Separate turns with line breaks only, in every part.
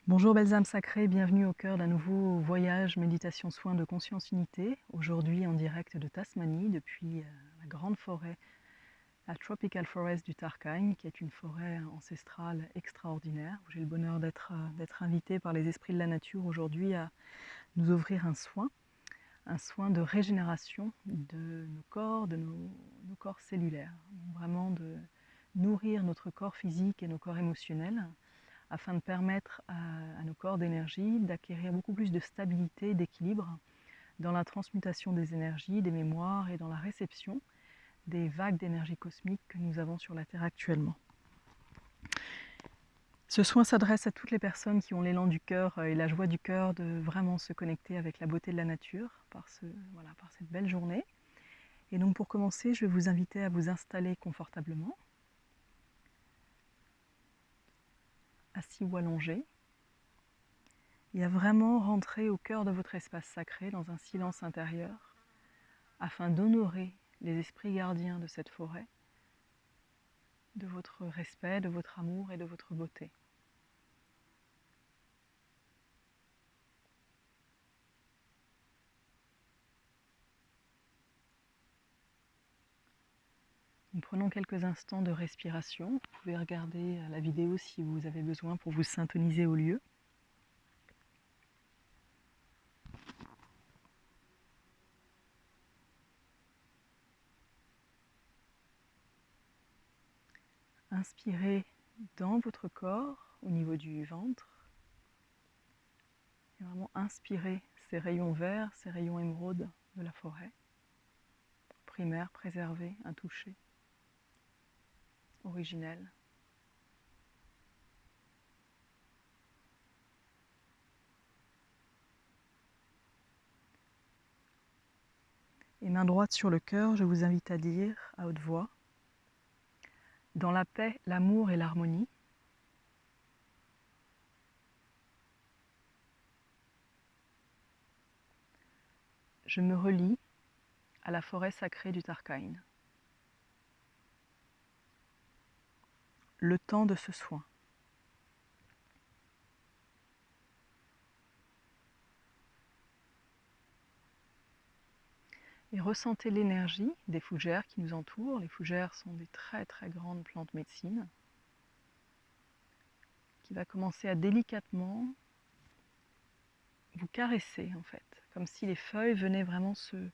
Bonjour belles âmes sacrées, bienvenue au cœur d'un nouveau voyage méditation soin de conscience unité. Aujourd'hui en direct de Tasmanie depuis la grande forêt, la Tropical Forest du Tarkine, qui est une forêt ancestrale extraordinaire, où j'ai le bonheur d'être invitée par les esprits de la nature aujourd'hui à nous offrir un soin de régénération de nos corps, de nos corps cellulaires, vraiment de nourrir notre corps physique et nos corps émotionnels, afin de permettre à nos corps d'énergie d'acquérir beaucoup plus de stabilité, d'équilibre dans la transmutation des énergies, des mémoires et dans la réception des vagues d'énergie cosmique que nous avons sur la Terre actuellement. Ce soin s'adresse à toutes les personnes qui ont l'élan du cœur et la joie du cœur de vraiment se connecter avec la beauté de la nature par cette belle journée. Et donc pour commencer, je vais vous inviter à vous installer confortablement, assis ou allongé, et à vraiment rentrer au cœur de votre espace sacré dans un silence intérieur afin d'honorer les esprits gardiens de cette forêt, de votre respect, de votre amour et de votre beauté. Nous prenons quelques instants de respiration. Vous pouvez regarder la vidéo si vous avez besoin pour vous syntoniser au lieu. Inspirez dans votre corps, au niveau du ventre. Et vraiment inspirez ces rayons verts, ces rayons émeraudes de la forêt. Primaire, préservé, intouché, originel. Et main droite sur le cœur, je vous invite à dire à haute voix: dans la paix, l'amour et l'harmonie, je me relie à la forêt sacrée du Tarkine. Le temps de ce soin. Et ressentez l'énergie des fougères qui nous entourent. Les fougères sont des très très grandes plantes médecine qui va commencer à délicatement vous caresser en fait, comme si les feuilles venaient vraiment se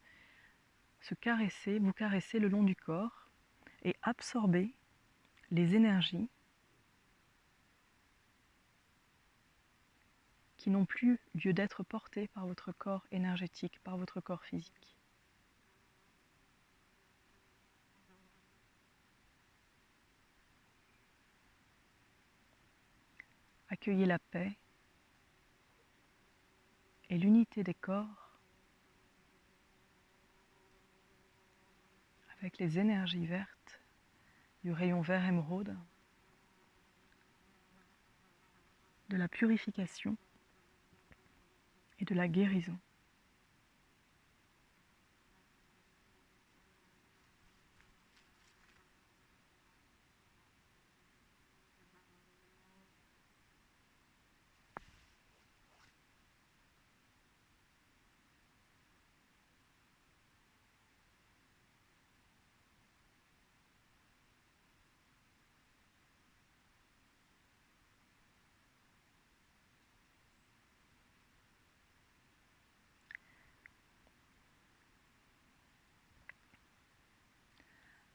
caresser, vous caresser le long du corps et absorber les énergies qui n'ont plus lieu d'être portées par votre corps énergétique, par votre corps physique. Accueillez la paix et l'unité des corps avec les énergies vertes du rayon vert émeraude, de la purification et de la guérison.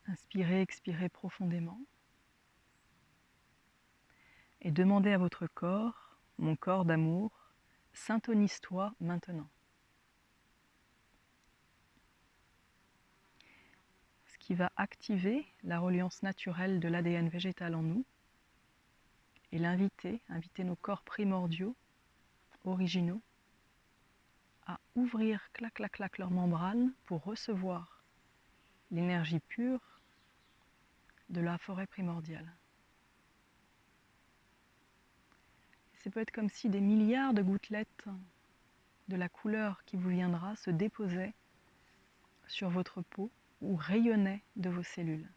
Inspirez, expirez profondément et demandez à votre corps: mon corps d'amour, syntonise-toi maintenant. Ce qui va activer la reliance naturelle de l'ADN végétal en nous et inviter nos corps primordiaux, originaux, à ouvrir clac clac clac leurs membranes pour recevoir l'énergie pure de la forêt primordiale. Ça peut être comme si des milliards de gouttelettes de la couleur qui vous viendra se déposaient sur votre peau ou rayonnaient de vos cellules.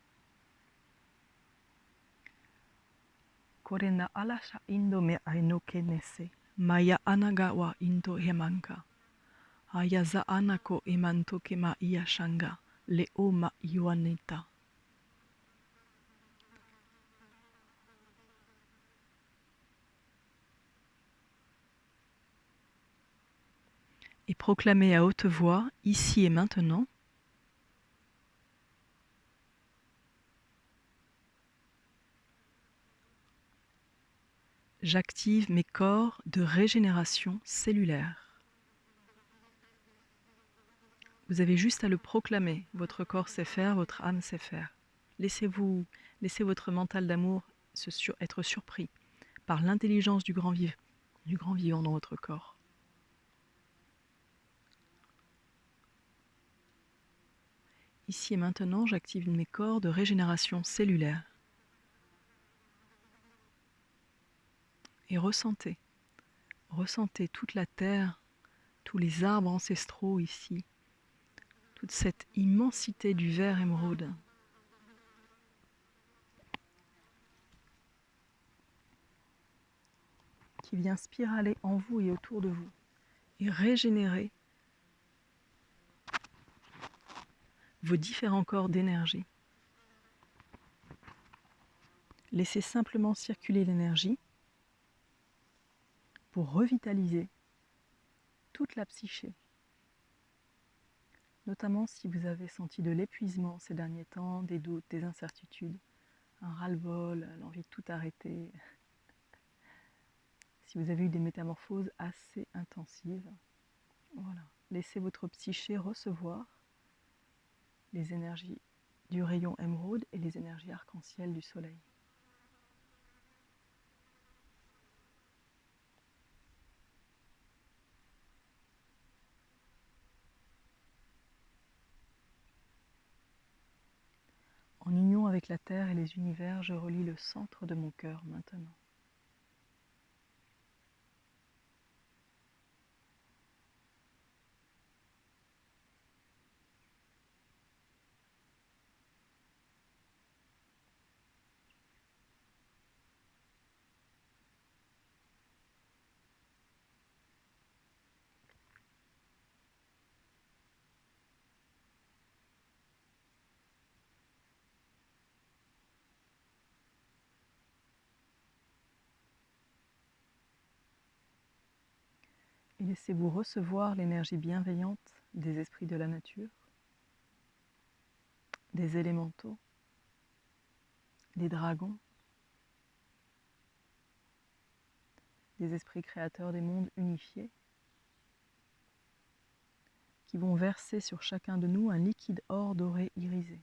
Korena alasha indo me ainoke nese. Maya anaga wa indo hemanka. Ayaza anako emantoke ma iashanga. Leo ma iwaneta. Et proclamez à haute voix, ici et maintenant, j'active mes corps de régénération cellulaire. Vous avez juste à le proclamer. Votre corps sait faire, votre âme sait faire. Laissez votre mental d'amour être surpris par l'intelligence du grand vivant dans votre corps. Ici et maintenant, j'active mes corps de régénération cellulaire. Et ressentez toute la terre, tous les arbres ancestraux ici, toute cette immensité du vert émeraude. Qui vient spiraler en vous et autour de vous et régénérer vos différents corps d'énergie. Laissez simplement circuler l'énergie pour revitaliser toute la psyché. Notamment si vous avez senti de l'épuisement ces derniers temps, des doutes, des incertitudes, un ras-le-bol, l'envie de tout arrêter. Si vous avez eu des métamorphoses assez intensives, voilà. Laissez votre psyché recevoir les énergies du rayon émeraude et les énergies arc-en-ciel du soleil. En union avec la Terre et les univers, je relie le centre de mon cœur maintenant. Et laissez-vous recevoir l'énergie bienveillante des esprits de la nature, des élémentaux, des dragons, des esprits créateurs des mondes unifiés, qui vont verser sur chacun de nous un liquide or doré irisé,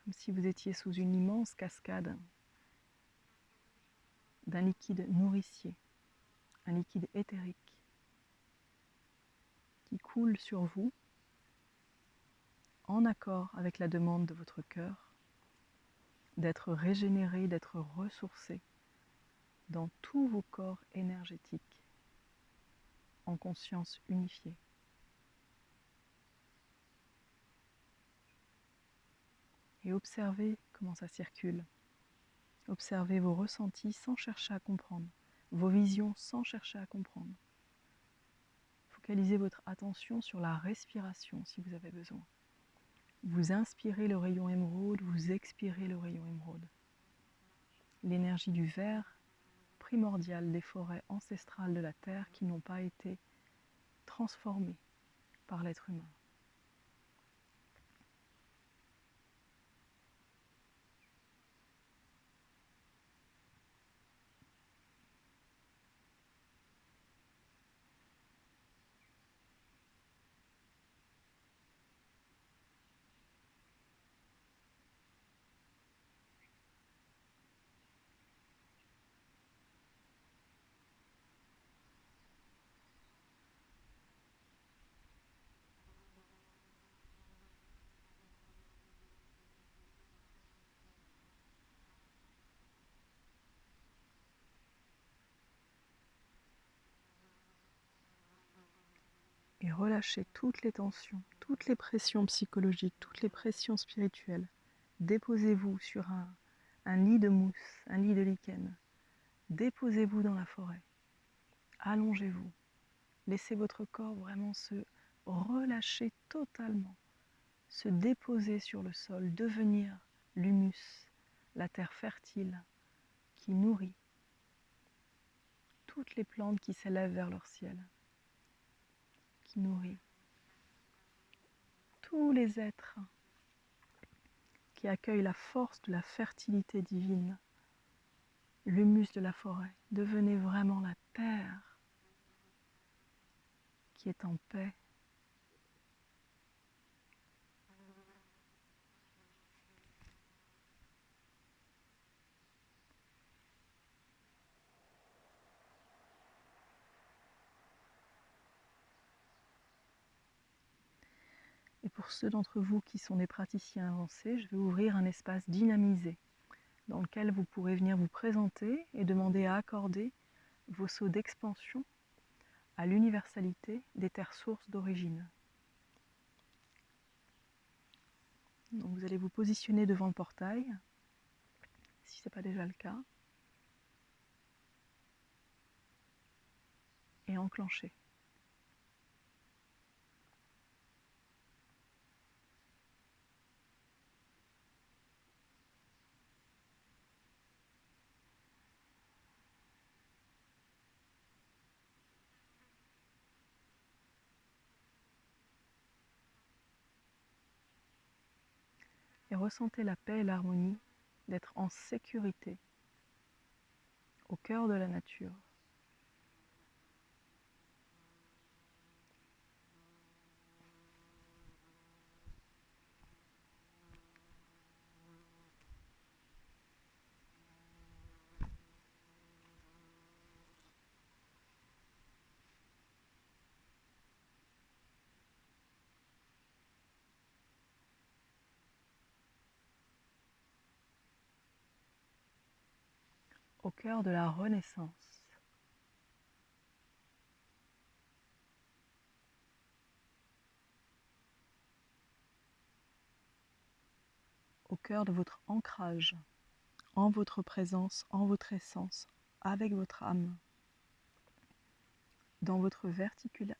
comme si vous étiez sous une immense cascade d'un liquide nourricier, un liquide éthérique, qui coule sur vous en accord avec la demande de votre cœur, d'être régénéré, d'être ressourcé dans tous vos corps énergétiques, en conscience unifiée. Et observez comment ça circule. Observez vos ressentis sans chercher à comprendre, vos visions sans chercher à comprendre. Focalisez votre attention sur la respiration si vous avez besoin. Vous inspirez le rayon émeraude, vous expirez le rayon émeraude. L'énergie du vert primordial des forêts ancestrales de la Terre qui n'ont pas été transformées par l'être humain. Et relâchez toutes les tensions, toutes les pressions psychologiques, toutes les pressions spirituelles. Déposez-vous sur un lit de mousse, un lit de lichen. Déposez-vous dans la forêt. Allongez-vous. Laissez votre corps vraiment se relâcher totalement, se déposer sur le sol, devenir l'humus, la terre fertile qui nourrit toutes les plantes qui s'élèvent vers leur ciel, qui nourrit tous les êtres qui accueillent la force de la fertilité divine, l'humus de la forêt. Devenez vraiment la terre qui est en paix. Et pour ceux d'entre vous qui sont des praticiens avancés, je vais ouvrir un espace dynamisé dans lequel vous pourrez venir vous présenter et demander à accorder vos sauts d'expansion à l'universalité des terres sources d'origine. Donc vous allez vous positionner devant le portail, si ce n'est pas déjà le cas, et enclencher. Et ressentez la paix et l'harmonie d'être en sécurité au cœur de la nature. Au cœur de la renaissance. Au cœur de votre ancrage, en votre présence, en votre essence, avec votre âme, dans votre verticalité,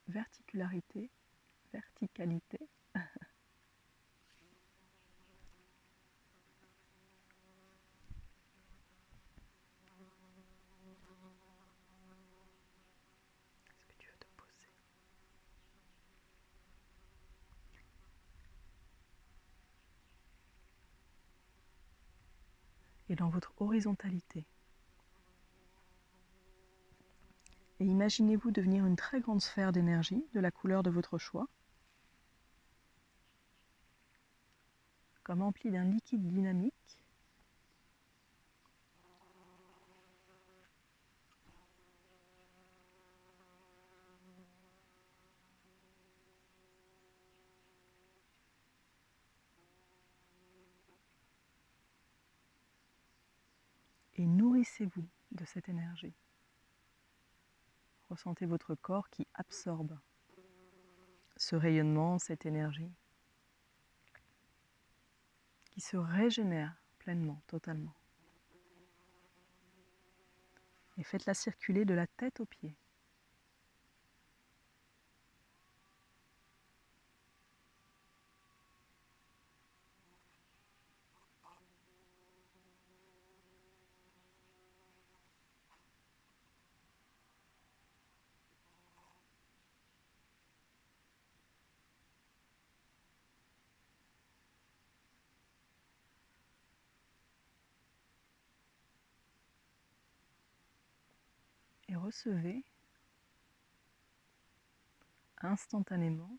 Est-ce que tu veux te poser? Et dans votre horizontalité. Et imaginez-vous devenir une très grande sphère d'énergie de la couleur de votre choix, comme emplie d'un liquide dynamique, et nourrissez-vous de cette énergie. Ressentez votre corps qui absorbe ce rayonnement, cette énergie, qui se régénère pleinement, totalement. Et faites-la circuler de la tête aux pieds. Et recevez instantanément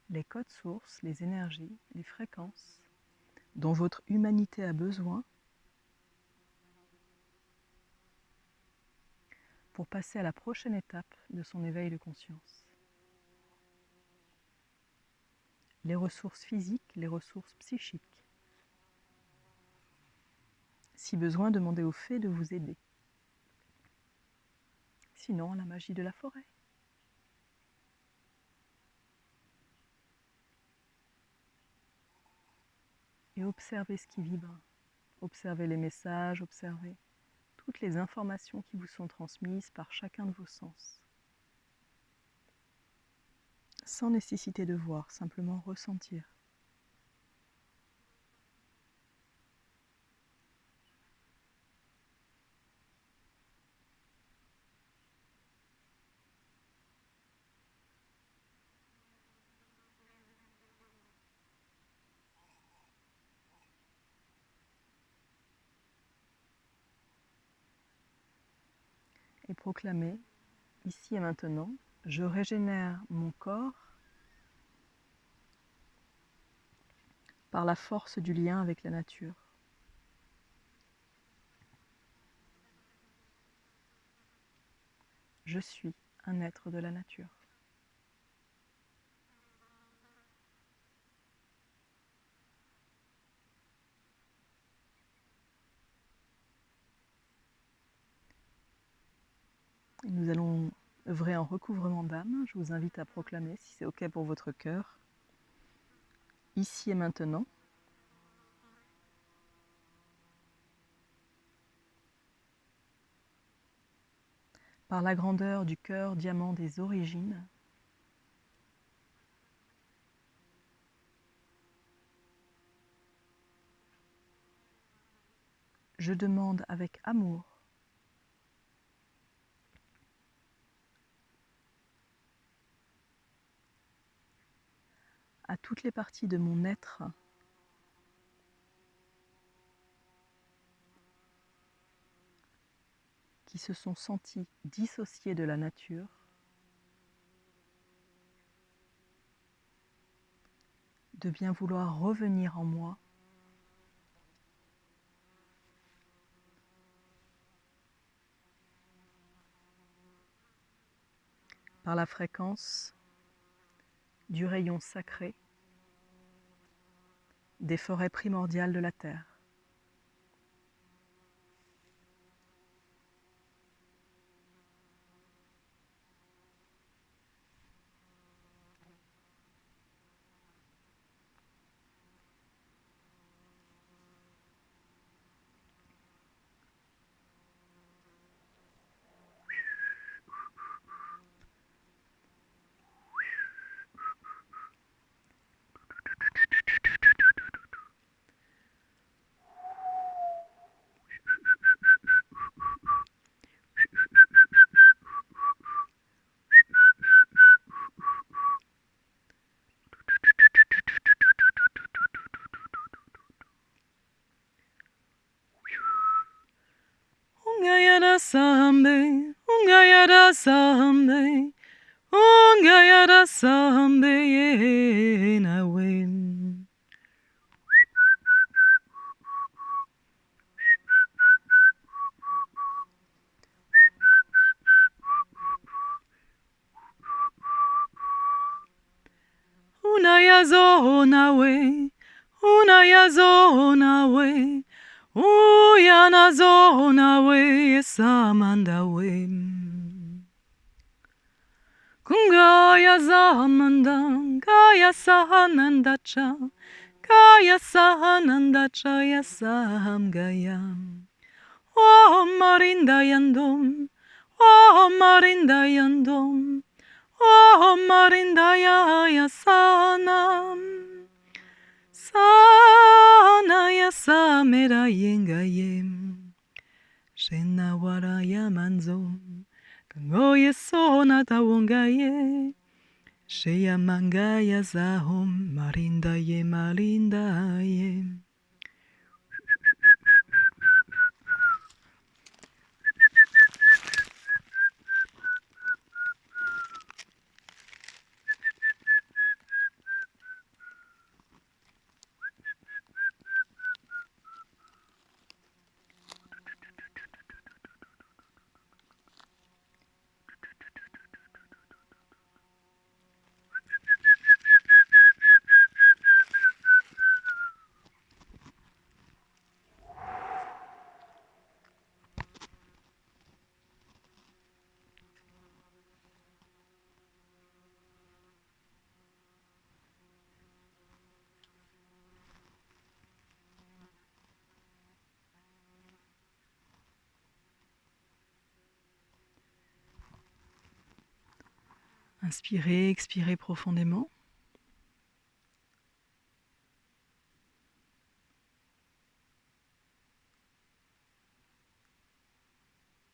les codes sources, les énergies, les fréquences dont votre humanité a besoin pour passer à la prochaine étape de son éveil de conscience. Les ressources physiques, les ressources psychiques. Si besoin, demandez aux fées de vous aider. Sinon, la magie de la forêt. Et observez ce qui vibre Observez les messages, observez toutes les informations qui vous sont transmises par chacun de vos sens. Sans nécessité de voir, simplement ressentir. Et proclamez, ici et maintenant, je régénère mon corps par la force du lien avec la nature. Je suis un être de la nature. Et nous allons œuvrer en recouvrement d'âme. Je vous invite à proclamer, si c'est OK pour votre cœur, ici et maintenant, par la grandeur du cœur diamant des origines, je demande avec amour à toutes les parties de mon être qui se sont senties dissociées de la nature de bien vouloir revenir en moi par la fréquence du rayon sacré des forêts primordiales de la Terre. Ungayada sambe, ungayada sambe, ungayada sambe nawe. Unayazo nawe, unayazo nawe, uyanazo nawe esamandawe. Kungaya zamanda, kaya sahanandacha, kaya sahanandacha yasamgayam. Oh marinda yandom, oh marinda yandom, oh marinda ya sanam. Sana ya samera yengayem, shenawara ya manzom. Kangoye sona tawongaye, sheya mangaya zahom, marinda ye marinda ye. Inspirez, expirez profondément.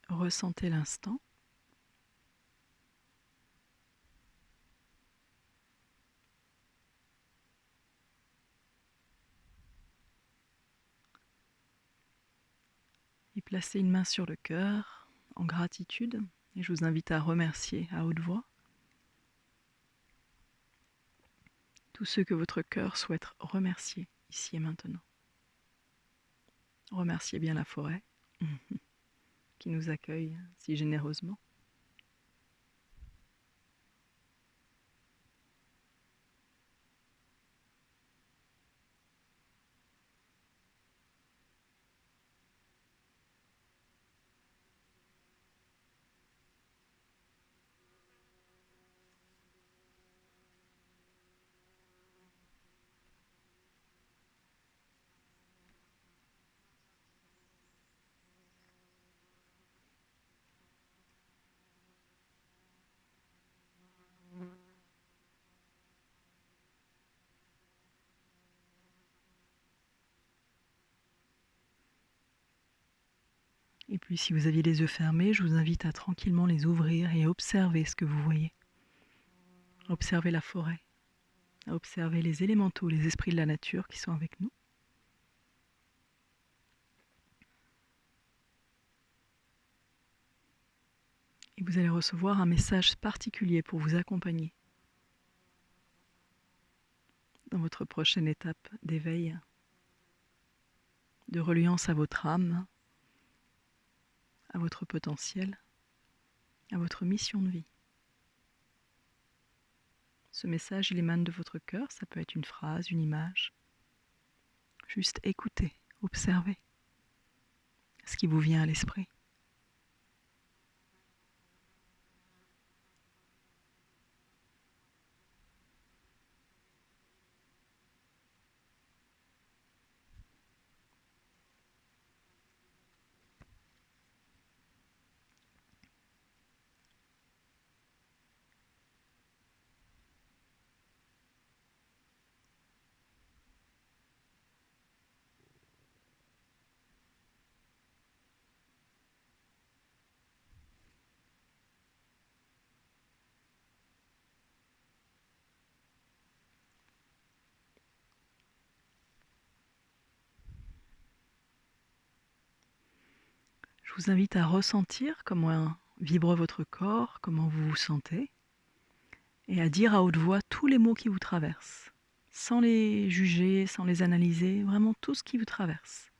Ressentez l'instant. Et placez une main sur le cœur en gratitude. Et je vous invite à remercier à haute voix tous ceux que votre cœur souhaite remercier ici et maintenant. Remerciez bien la forêt qui nous accueille si généreusement. Et puis si vous aviez les yeux fermés, je vous invite à tranquillement les ouvrir et à observer ce que vous voyez. Observez la forêt, à observer les élémentaux, les esprits de la nature qui sont avec nous. Et vous allez recevoir un message particulier pour vous accompagner dans votre prochaine étape d'éveil, de reliance à votre âme, à votre potentiel, à votre mission de vie. Ce message, il émane de votre cœur, ça peut être une phrase, une image. Juste écoutez, observez ce qui vous vient à l'esprit. Je vous invite à ressentir comment vibre votre corps, comment vous vous sentez, et à dire à haute voix tous les mots qui vous traversent, sans les juger, sans les analyser, vraiment tout ce qui vous traverse.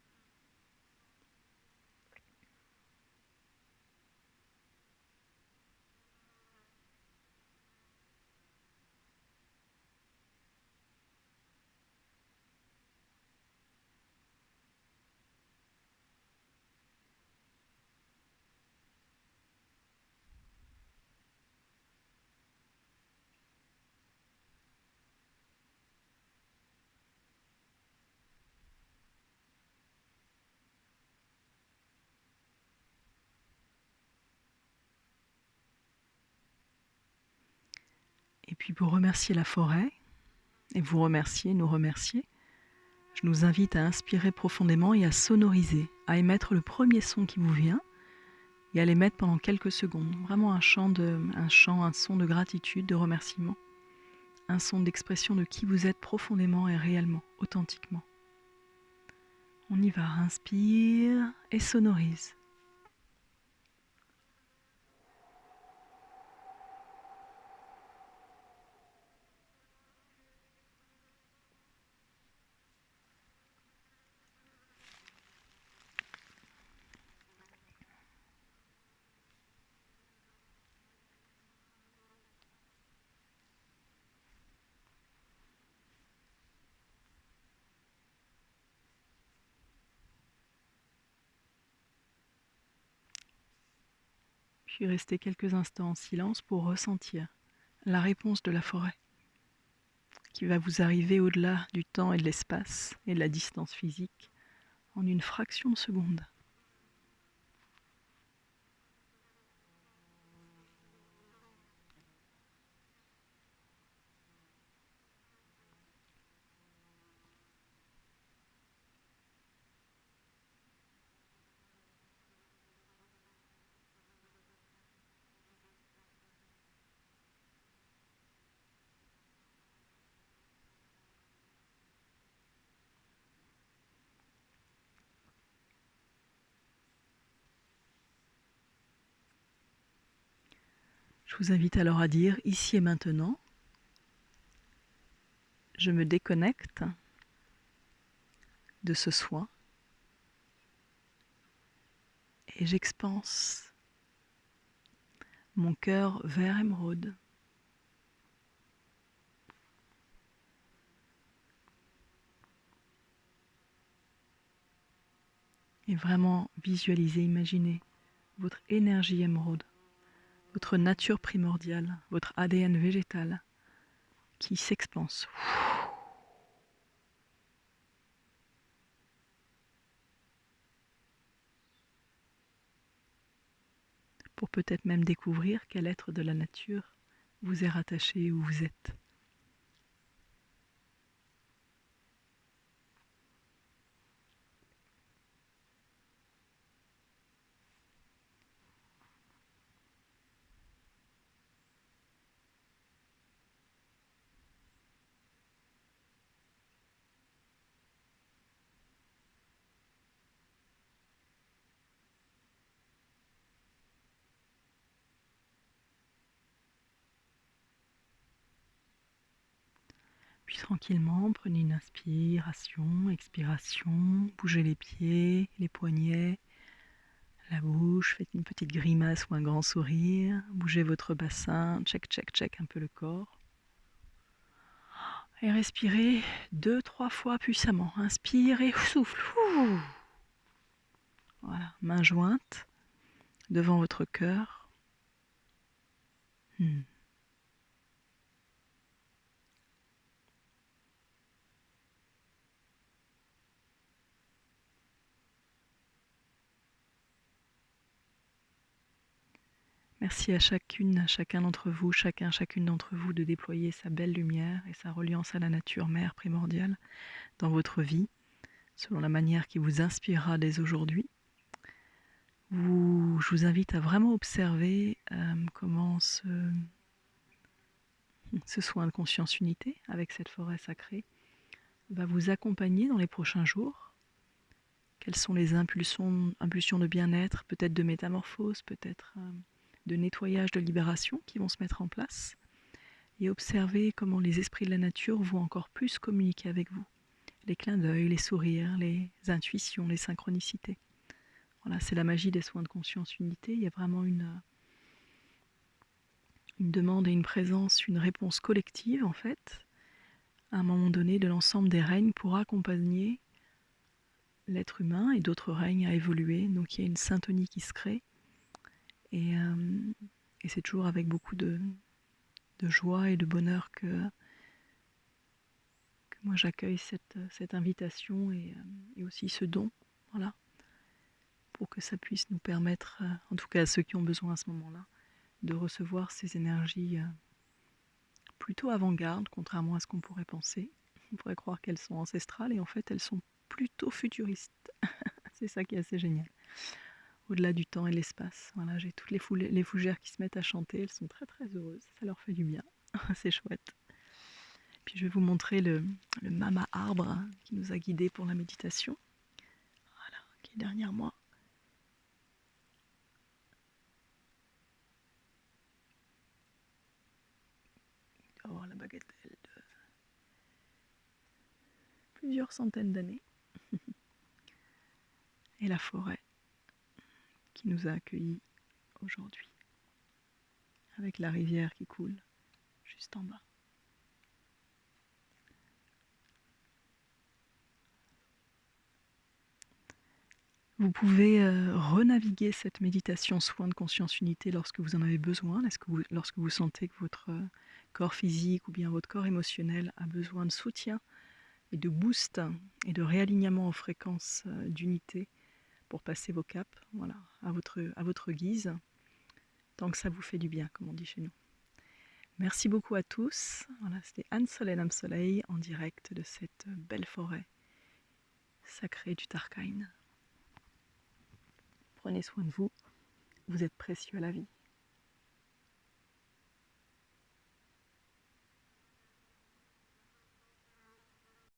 Et puis pour remercier la forêt, et vous remercier, nous remercier, je nous invite à inspirer profondément et à sonoriser, à émettre le premier son qui vous vient et à l'émettre pendant quelques secondes. Vraiment un son de gratitude, de remerciement, un son d'expression de qui vous êtes profondément et réellement, authentiquement. On y va, inspire et sonorise. Puis restez quelques instants en silence pour ressentir la réponse de la forêt qui va vous arriver au-delà du temps et de l'espace et de la distance physique en une fraction de seconde. Je vous invite alors à dire ici et maintenant, je me déconnecte de ce soin et j'expanse mon cœur vert émeraude. Et vraiment visualiser, imaginer votre énergie émeraude, votre nature primordiale, votre ADN végétal qui s'expanse. Pour peut-être même découvrir quel être de la nature vous est rattaché où vous êtes. Puis tranquillement, prenez une inspiration, expiration, bougez les pieds, les poignets, la bouche, faites une petite grimace ou un grand sourire, bougez votre bassin, check, check, check un peu le corps. Et respirez 2-3 fois puissamment. Inspire et souffle. Voilà, main jointe devant votre cœur. Merci à chacune, à chacun d'entre vous, chacune d'entre vous de déployer sa belle lumière et sa reliance à la nature mère primordiale dans votre vie, selon la manière qui vous inspirera dès aujourd'hui. Je vous invite à vraiment observer comment ce soin de conscience unité avec cette forêt sacrée va vous accompagner dans les prochains jours. Quelles sont les impulsions de bien-être, peut-être de métamorphose, peut-être de nettoyage, de libération qui vont se mettre en place, et observer comment les esprits de la nature vont encore plus communiquer avec vous. Les clins d'œil, les sourires, les intuitions, les synchronicités. Voilà, c'est la magie des soins de conscience unité. Il y a vraiment une demande et une présence, une réponse collective en fait, à un moment donné de l'ensemble des règnes pour accompagner l'être humain et d'autres règnes à évoluer. Donc il y a une syntonie qui se crée et c'est toujours avec beaucoup de joie et de bonheur que moi j'accueille cette invitation et aussi ce don, voilà, pour que ça puisse nous permettre, en tout cas à ceux qui ont besoin à ce moment-là, de recevoir ces énergies plutôt avant-garde, contrairement à ce qu'on pourrait penser. On pourrait croire qu'elles sont ancestrales et en fait elles sont plutôt futuristes. C'est ça qui est assez génial. Au-delà du temps et de l'espace. Voilà, j'ai toutes les fougères qui se mettent à chanter, elles sont très très heureuses, ça leur fait du bien. C'est chouette. Puis je vais vous montrer le mama arbre qui nous a guidés pour la méditation. Voilà, qui est derrière moi. Il doit avoir la bagatelle de plusieurs centaines d'années. Et la forêt qui nous a accueillis aujourd'hui, avec la rivière qui coule juste en bas. Vous pouvez renaviguer cette méditation soin de conscience unité lorsque vous en avez besoin, lorsque vous sentez que votre corps physique ou bien votre corps émotionnel a besoin de soutien et de boost et de réalignement en fréquence d'unité pour passer vos caps, voilà, à votre guise, tant que ça vous fait du bien, comme on dit chez nous. Merci beaucoup à tous. Voilà, c'était Anne-Solène Am-Soleil en direct de cette belle forêt sacrée du Tarkaïn. Prenez soin de vous, vous êtes précieux à la vie.